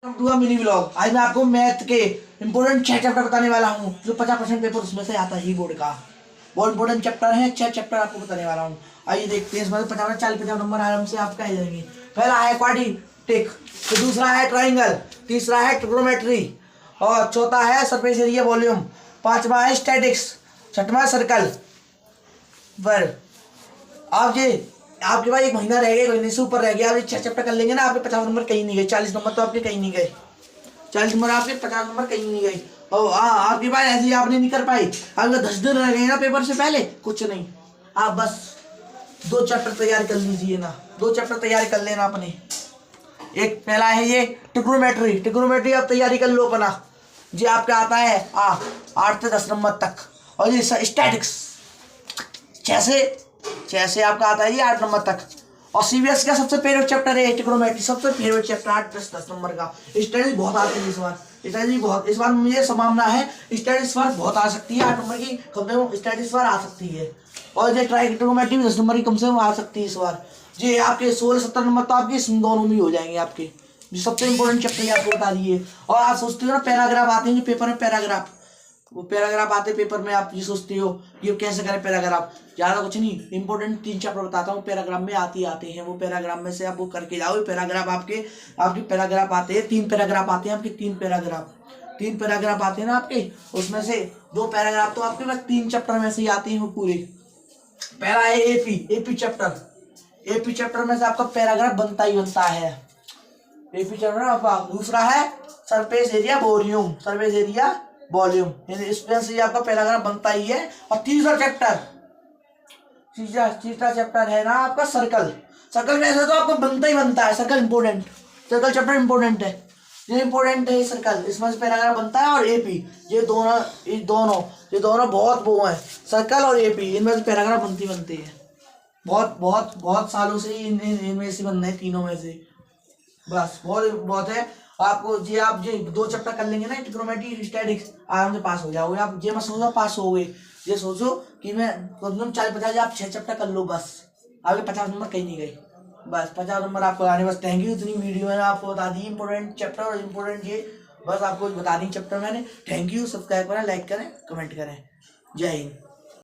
Mini blog. आज मैं आपको मैथ के इंपोर्टेंट 6 चैप्टर बताने वाला हूँ जो 50% पेपर उसमें से आता ही बोर्ड का। बहुत इंपोर्टेंट चैप्टर है, 6 चैप्टर आपको बताने वाला हूँ। आइए देखते हैं इसमें 50 नंबर आराम से आपका आ जाएंगे। पहला है क्वाड्रेटिक, फिर दूसरा है ट्राइंगल, तीसरा है ट्रिग्नोमेट्री और चौथा है सरफेस एरिया वॉल्यूम, पांचवा है स्टैटिक्स, छठवां सर्कल। पर आप ये आपके पास एक महीना रह गया, महीने से ऊपर रह गया, आप 6 चैप्टर कर लेंगे ना, आपके 50 नंबर कहीं नहीं गए। 40 नंबर तो आपके कहीं नहीं गए, 40 नंबर आपके 50 नंबर कहीं नहीं गए। और आपके पास ऐसे ही आपने नहीं कर पाई, आपके 10 दिन रह गए ना पेपर से पहले, कुछ नहीं, आप बस 2 चैप्टर तैयार कर लीजिए ना, 2 चैप्टर तैयार कर लेना अपने। एक पहला है ये ट्रिग्नोमेट्री आप तैयारी कर लो अपना, जी आपका आता है 8 से 10 नंबर तक। और ये स्टैटिक्स 6 से आपका आता है ये 8 नंबर तक। और सीबीएस का सबसे फेवरेट चैप्टर है ट्रिग्नोमेट्री, सबसे फेवरेट चैप्टर 8 10 नंबर का। स्टडीज बहुत आती है इस बार, स्टडीज बहुत, इस बार मुझे संभावना है स्टडीज बार बहुत आ सकती है, 8 नंबर की कम से कम स्टडीज बार आ सकती है। और ये ट्रिग्नोमेट्री 10 नंबर की कम से कम आ सकती है इस बार। जी आपके 16-17 नंबर तो आपके इस दोनों में हो जाएंगे आपके। जो सबसे इंपॉर्टेंट चैप्टर आपको बता दिए। और आप सोचते हो ना पैराग्राफ आते हैं पेपर में, पैराग्राफ, वो पैराग्राफ आते पेपर में, आप ये सोचते हो ये कैसे करें पैराग्राफ, ज़्यादा कुछ नहीं, इंपॉर्टेंट 3 चैप्टर बताता हूँ पैराग्राफ में आते हैं। वो पैराग्राफ में से आप वो करके जाओ। पैराग्राफ आपके पैराग्राफ आते हैं, 3 पैराग्राफ आते हैं आपके, 3 पैराग्राफ आते हैं ना आपके, उसमें से 2 पैराग्राफ तो आपके पास 3 चैप्टर में से ही आते हैं वो पूरे। पहला है एपी चैप्टर में से आपका पैराग्राफ बनता ही बनता है, एपी चैप्टर आपका। दूसरा है सरफेस एरिया वॉल्यूम, इसमें से आपका पैराग्राफ बनता ही है। और तीसरा चैप्टर है ना आपका सर्कल में ऐसा तो आपको बनता ही बनता है। सर्कल चैप्टर इंपॉर्टेंट है, ये इंपॉर्टेंट है सर्कल, इसमें से पैराग्राफ बनता है। और एपी, ये दोनों बहुत वो है, सर्कल और एपी, इनमें से पैराग्राफ बनती है। बहुत सालों से इनमें से बनना है, तीनों में से बस बहुत है आपको। जी आप ये 2 चैप्टर कर लेंगे ना ट्रिग्नोमेट्री स्टैटिक्स, आराम से पास हो जाओगे आप। ये मत सोचो पास हो गए, ये सोचो कि मैं कम से कम 40-50, आप 6 चैप्टर कर लो बस, आपके 50 नंबर कहीं नहीं गए, बस 50 नंबर आपको आने। बस थैंक यू, इतनी वीडियो मैंने आपको बता दी इंपॉर्टेंट चैप्टर और इंपॉर्टेंट ये बस आपको बता दी चैप्टर मैंने। थैंक यू, सब्सक्राइब करें, लाइक करें, कमेंट करें। जय हिंद।